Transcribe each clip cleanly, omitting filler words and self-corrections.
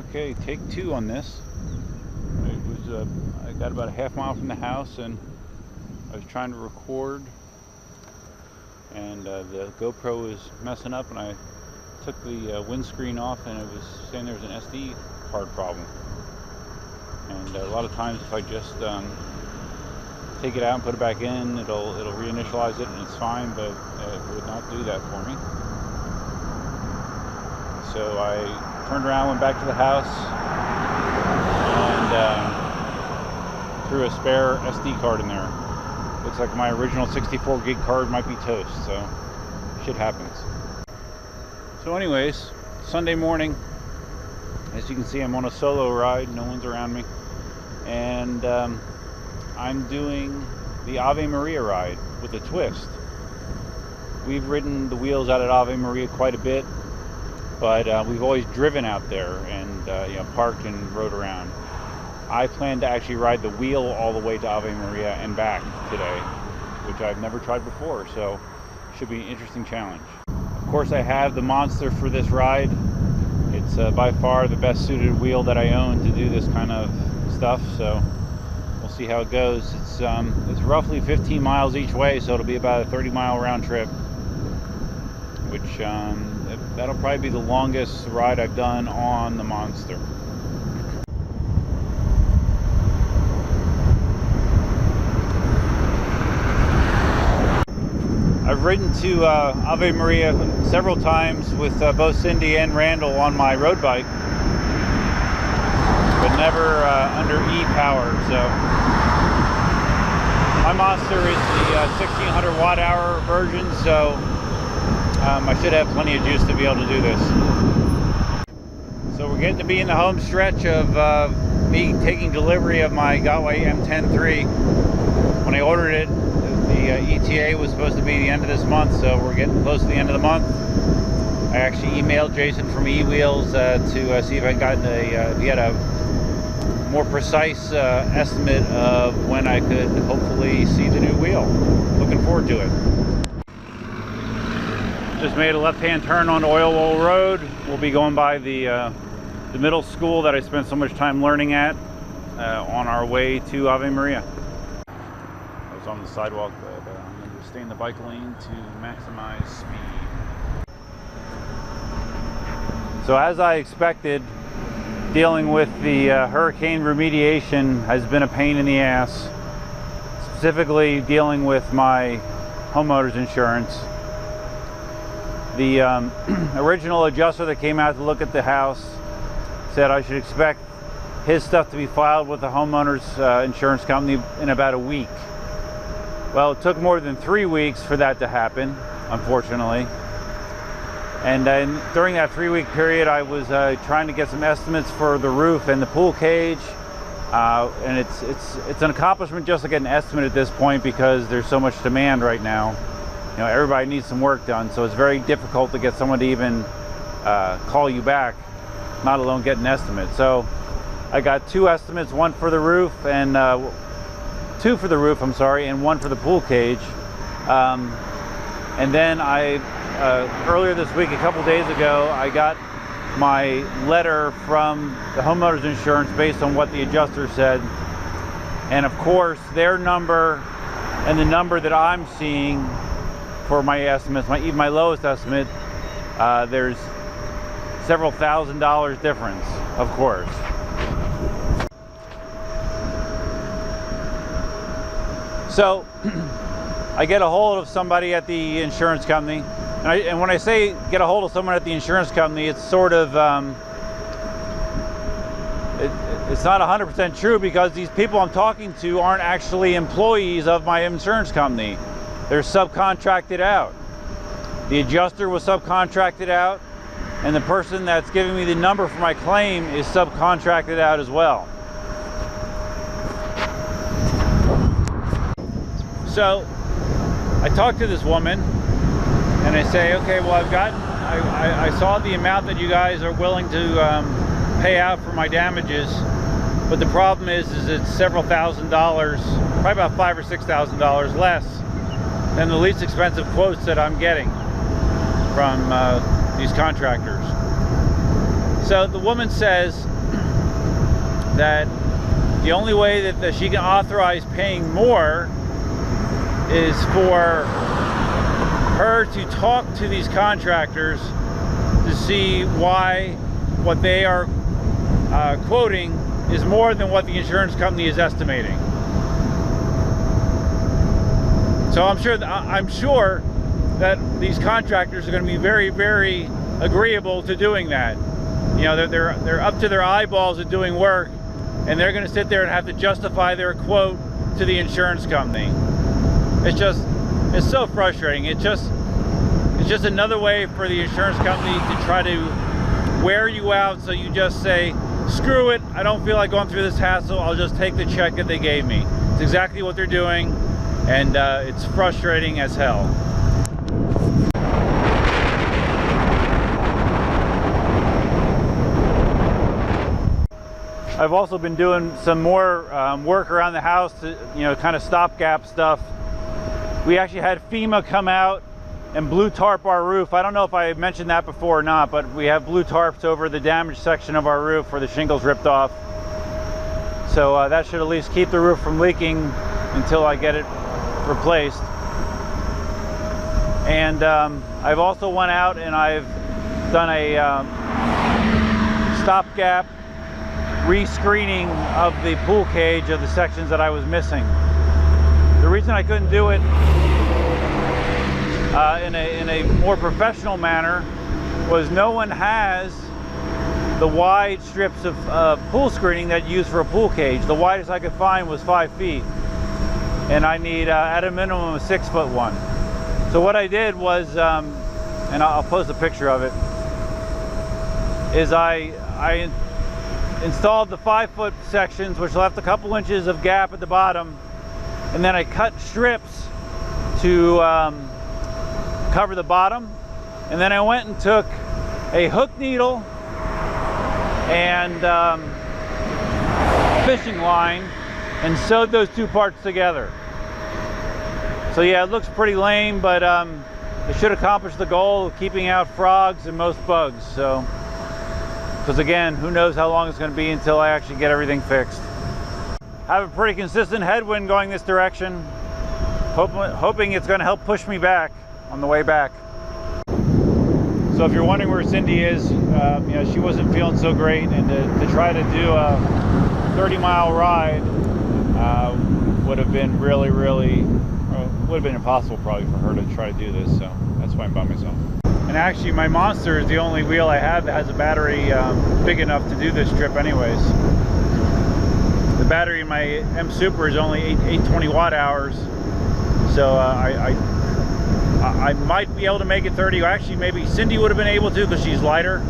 Okay, take two on this. I got about a half mile from the house and I was trying to record, and the GoPro was messing up, and I took the windscreen off and it was saying there was an SD card problem. And a lot of times if I just take it out and put it back in, it'll reinitialize it and it's fine, but it would not do that for me. So I turned around, went back to the house, and threw a spare SD card in there. Looks like my original 64 gig card might be toast, so shit happens. So anyways, Sunday morning, as you can see, I'm on a solo ride, no one's around me, and I'm doing the Ave Maria ride with a twist. We've ridden the wheels out at Ave Maria quite a bit, but we've always driven out there and parked and rode around. I plan to actually ride the wheel all the way to Ave Maria and back today, which I've never tried before, so should be an interesting challenge. Of course, I have the Monster for this ride. It's by far the best suited wheel that I own to do this kind of stuff, so we'll see how it goes. It's roughly 15 miles each way, so it'll be about a 30-mile round trip, which that'll probably be the longest ride I've done on the Monster. I've ridden to Ave Maria several times with both Cindy and Randall on my road bike, but never under E-power. So my Monster is the 1600 watt-hour version, so I should have plenty of juice to be able to do this. So we're getting to be in the home stretch of me taking delivery of my Gotway M10-3. When I ordered it, the ETA was supposed to be the end of this month, so we're getting close to the end of the month. I actually emailed Jason from eWheels to see if I got if he had a more precise estimate of when I could hopefully see the new wheel. Looking forward to it. Just made a left-hand turn on Oil Well Road. We'll be going by the middle school that I spent so much time learning at on our way to Ave Maria. I was on the sidewalk, but I'm going to stay in the bike lane to maximize speed. So as I expected, dealing with the hurricane remediation has been a pain in the ass. Specifically dealing with my homeowner's insurance. The original adjuster that came out to look at the house said I should expect his stuff to be filed with the homeowner's insurance company in about a week. Well, it took more than 3 weeks for that to happen, unfortunately. And then during that 3-week period, I was trying to get some estimates for the roof and the pool cage. And it's an accomplishment just to get an estimate at this point because there's so much demand right now. You know, everybody needs some work done, so it's very difficult to get someone to even call you back, not alone get an estimate. So I got 2 estimates, one for the roof and 2 for the roof, I'm sorry, and 1 for the pool cage. And then earlier this week, a couple days ago, I got my letter from the homeowner's insurance based on what the adjuster said. And of course, their number and the number that I'm seeing for my estimates, even my lowest estimate, there's several $1,000s difference, of course. So I get a hold of somebody at the insurance company, and when I say get a hold of someone at the insurance company, it's sort of it's not 100% true because these people I'm talking to aren't actually employees of my insurance company. They're subcontracted out. The adjuster was subcontracted out, and the person that's giving me the number for my claim is subcontracted out as well. So I talked to this woman and I say, okay, well, I saw the amount that you guys are willing to pay out for my damages, but the problem is it's several $1,000s, probably about $5,000 or $6,000 less than the least expensive quotes that I'm getting from these contractors. So the woman says that the only way that she can authorize paying more is for her to talk to these contractors to see why what they are quoting is more than what the insurance company is estimating. So I'm sure that these contractors are going to be very, very agreeable to doing that. You know, they're up to their eyeballs at doing work, and they're going to sit there and have to justify their quote to the insurance company. It's so frustrating. It's just another way for the insurance company to try to wear you out, so you just say, screw it, I don't feel like going through this hassle, I'll just take the check that they gave me. It's exactly what they're doing, and it's frustrating as hell. I've also been doing some more work around the house to, you know, kind of stopgap stuff. We actually had FEMA come out and blue tarp our roof. I don't know if I mentioned that before or not, but we have blue tarps over the damaged section of our roof where the shingles ripped off. So that should at least keep the roof from leaking until I get it replaced. And I've also went out and I've done a stopgap re-screening of the pool cage of the sections that I was missing. The reason I couldn't do it in a more professional manner was no one has the wide strips of pool screening that you use for a pool cage. The widest I could find was 5 feet, and I need at a minimum a 6-foot one. So what I did was, and I'll post a picture of it, is I installed the 5-foot sections, which left a couple inches of gap at the bottom, and then I cut strips to cover the bottom, and then I went and took a hook needle and fishing line and sewed those two parts together. So yeah, it looks pretty lame, but it should accomplish the goal of keeping out frogs and most bugs. So, because again, who knows how long it's going to be until I actually get everything fixed. I have a pretty consistent headwind going this direction, hoping it's going to help push me back on the way back. So if you're wondering where Cindy is, you know, she wasn't feeling so great, and to try to do a 30-mile ride would have been really, would have been impossible probably for her to try to do this. So that's why I'm by myself. And actually, my Monster is the only wheel I have that has a battery big enough to do this trip anyways. The battery in my M Super is only 820 watt hours, so I might be able to make it 30. Actually, maybe Cindy would have been able to because she's lighter,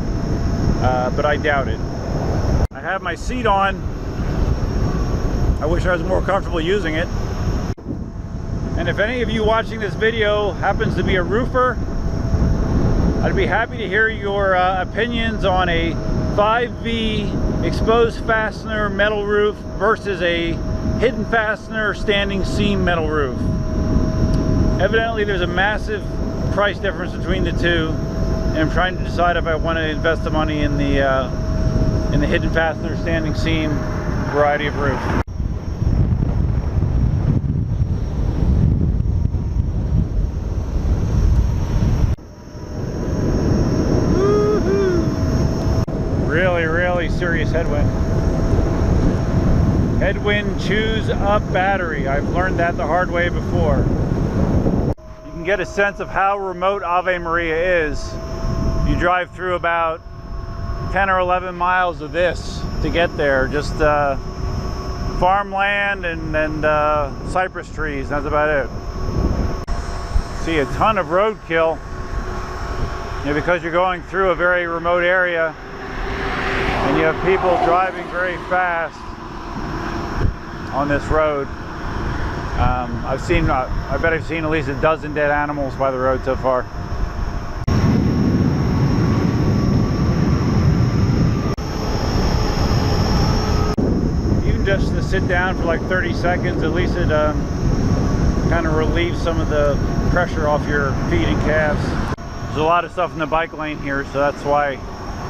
but I doubt it. I have my seat on. I wish I was more comfortable using it. And if any of you watching this video happens to be a roofer, I'd be happy to hear your opinions on a 5V exposed fastener metal roof versus a hidden fastener standing seam metal roof. Evidently there's a massive price difference between the two, and I'm trying to decide if I want to invest the money in the hidden fastener standing seam variety of roof. Really serious headwind. Headwind chews up battery. I've learned that the hard way before. You can get a sense of how remote Ave Maria is. You drive through about 10 or 11 miles of this to get there. Just farmland and cypress trees. That's about it. See a ton of roadkill. You know, because you're going through a very remote area, and you have people driving very fast on this road. I bet I've seen at least a dozen dead animals by the road so far. Even just to sit down for like 30 seconds, at least it kind of relieves some of the pressure off your feet and calves. There's a lot of stuff in the bike lane here, so that's why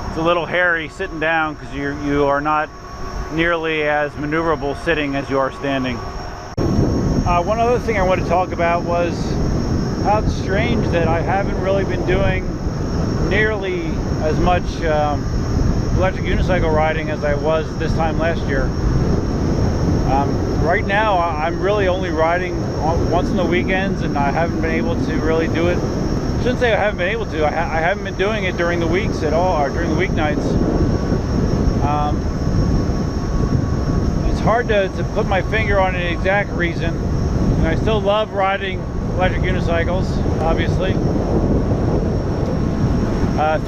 it's a little hairy sitting down, because you are not nearly as maneuverable sitting as you are standing. One other thing I want to talk about was how it's strange that I haven't really been doing nearly as much electric unicycle riding as I was this time last year. Right now I'm really only riding once in the weekends, and I haven't been able to really do it. I shouldn't say I haven't been able to. I haven't been doing it during the weeks at all, or during the weeknights. It's hard to put my finger on an exact reason. And I still love riding electric unicycles, obviously.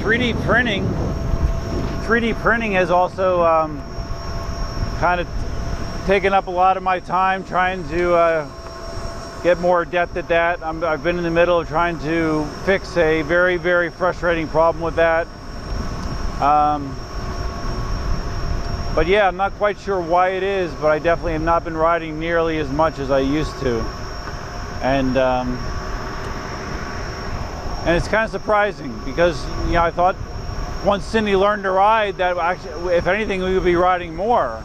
3D printing has also kind of taken up a lot of my time trying to get more adept at that. I've been in the middle of trying to fix a very, very frustrating problem with that. But yeah, I'm not quite sure why it is, but I definitely have not been riding nearly as much as I used to. And it's kind of surprising because, you know, I thought once Cindy learned to ride that actually, if anything, we would be riding more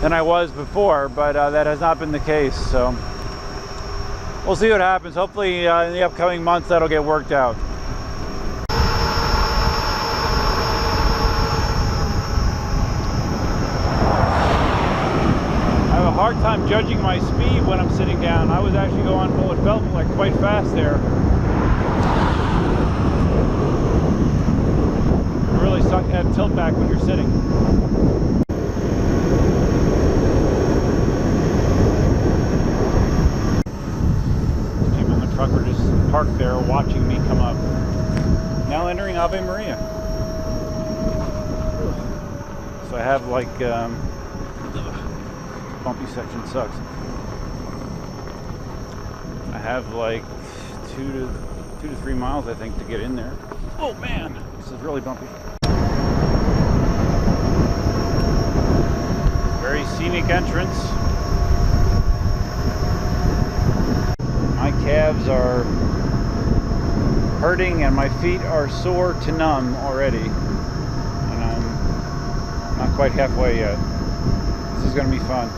than I was before, but that has not been the case. So we'll see what happens. Hopefully in the upcoming months that'll get worked out. I have a hard time judging my speed when I'm sitting down. I was actually going, well, it felt like quite fast there. It really sucks to have tilt back when you're sitting. People in the truck were just parked there watching me come up. Now entering Ave Maria. So I have like bumpy section sucks. I have like 2 to 3 miles, I think, to get in there. Oh man, this is really bumpy. Very scenic entrance. My calves are hurting and my feet are sore to numb already. And I'm not quite halfway yet. This is going to be fun.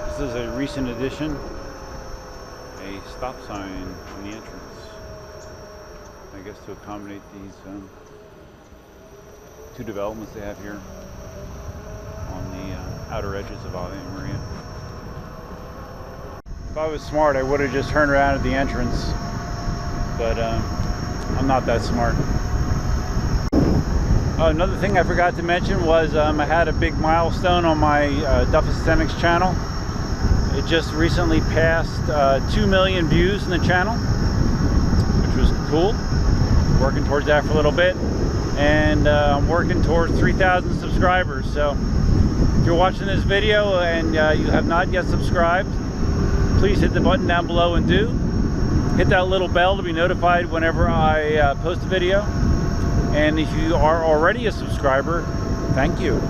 This is a recent addition, a stop sign in the entrance, I guess to accommodate these two developments they have here on the outer edges of Ave Maria. If I was smart, I would have just turned around at the entrance, but I'm not that smart. Another thing I forgot to mention was I had a big milestone on my Duff Aesthetics channel. It just recently passed 2 million views in the channel, which was cool. Working towards that for a little bit, and I'm working towards 3,000 subscribers. So if you're watching this video and you have not yet subscribed, please hit the button down below and do. Hit that little bell to be notified whenever I post a video. And if you are already a subscriber, thank you.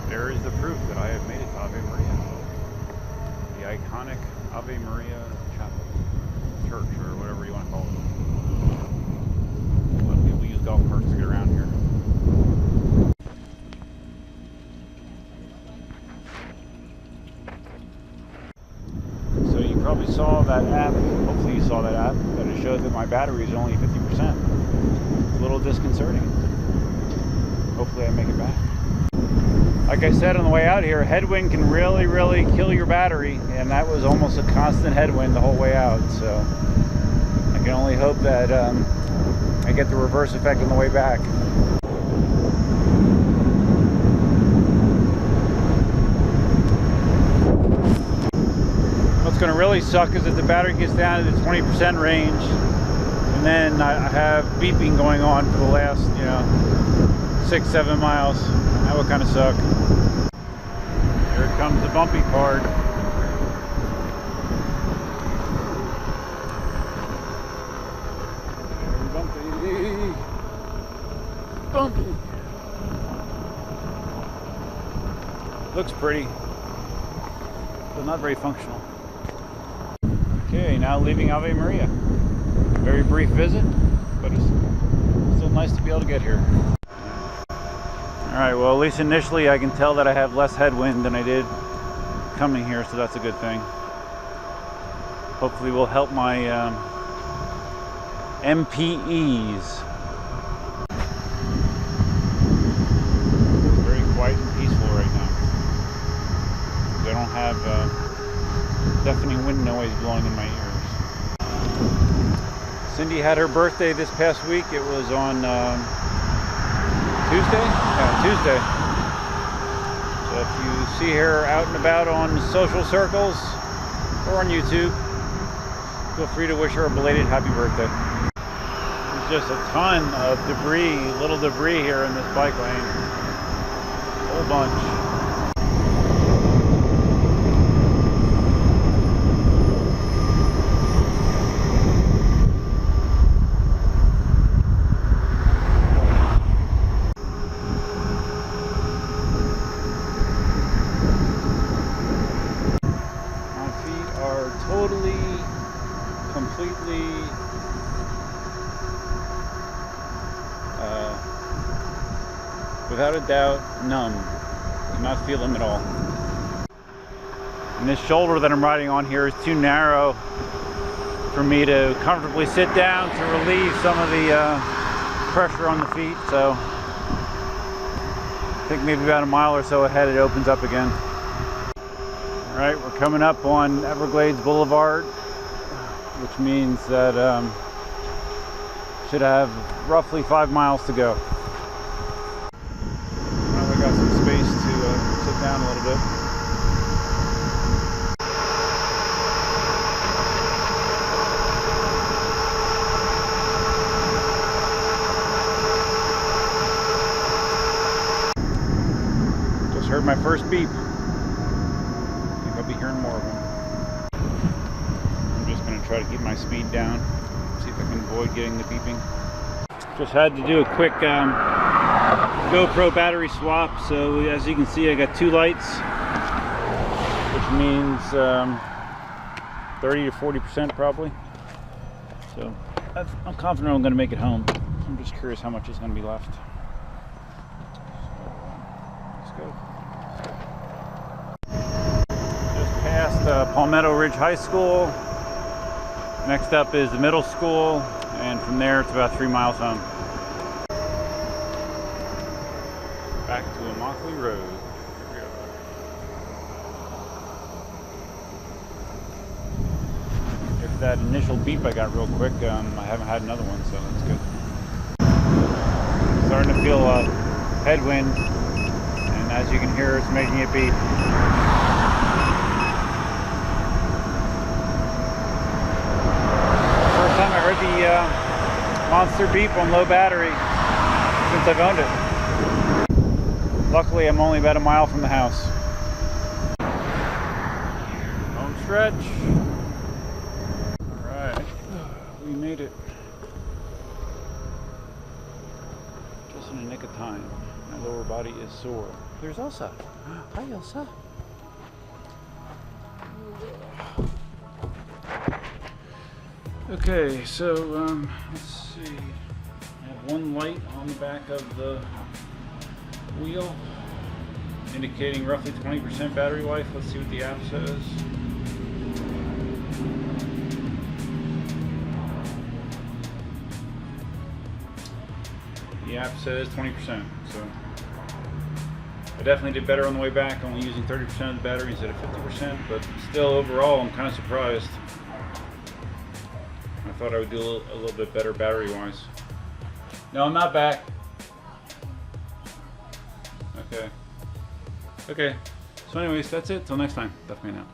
There is the proof that I have made it to Ave Maria. The iconic Ave Maria Chapel, church, or whatever you want to call it. A lot of people use golf carts to get around here. So you probably saw that app, hopefully you saw that app, that it showed that my battery is only 50%. It's a little disconcerting. Hopefully I make it back. Like I said on the way out here, headwind can really, really kill your battery, and that was almost a constant headwind the whole way out. So I can only hope that I get the reverse effect on the way back. What's going to really suck is if the battery gets down to the 20% range, and then I have beeping going on for the last, 6-7 miles. That would kind of suck. Here comes the bumpy part. Bumpy. Bumpy. Looks pretty, but not very functional. Okay, now leaving Ave Maria. Very brief visit, but it's still nice to be able to get here. Alright, well, at least initially I can tell that I have less headwind than I did coming here, so that's a good thing. Hopefully will help my MPEs. Very quiet and peaceful right now. I don't have deafening wind noise blowing in my ears. Cindy had her birthday this past week. It was on Tuesday? Yeah, Tuesday. So if you see her out and about on social circles or on YouTube, feel free to wish her a belated happy birthday. There's just a ton of debris, little debris here in this bike lane. A whole bunch. Completely without a doubt numb. Cannot feel them at all. And this shoulder that I'm riding on here is too narrow for me to comfortably sit down to relieve some of the pressure on the feet, so I think maybe about a mile or so ahead it opens up again. Alright, we're coming up on Everglades Boulevard, which means that should have roughly 5 miles to go. Well, we got some space to sit down a little bit. Just heard my first beep. I think I'll be hearing more of them. Try to keep my speed down, see if I can avoid getting the beeping. Just had to do a quick GoPro battery swap. So as you can see, I got 2 lights, which means 30 to 40% probably. So I'm confident I'm going to make it home. I'm just curious how much is going to be left. So, let's go. Just past Palmetto Ridge High School. Next up is the middle school, and from there it's about 3 miles home. Back to Immokalee Road. Here we go. If that initial beep I got real quick, I haven't had another one, so that's good. Starting to feel a headwind, and as you can hear, it's making it beep. I heard the monster beep on low battery since I've owned it. Luckily, I'm only about a mile from the house. Home stretch. Alright, we made it. Just in the nick of time. My lower body is sore. There's Elsa. Hi, Elsa. Okay, so let's see. I have 1 light on the back of the wheel, indicating roughly 20% battery life. Let's see what the app says. The app says 20%, so I definitely did better on the way back, only using 30% of the battery instead of 50%, but still overall I'm kind of surprised. I thought I would do a little bit better battery-wise. No, I'm not back. Okay. So anyways, that's it. Till next time. Definitely not.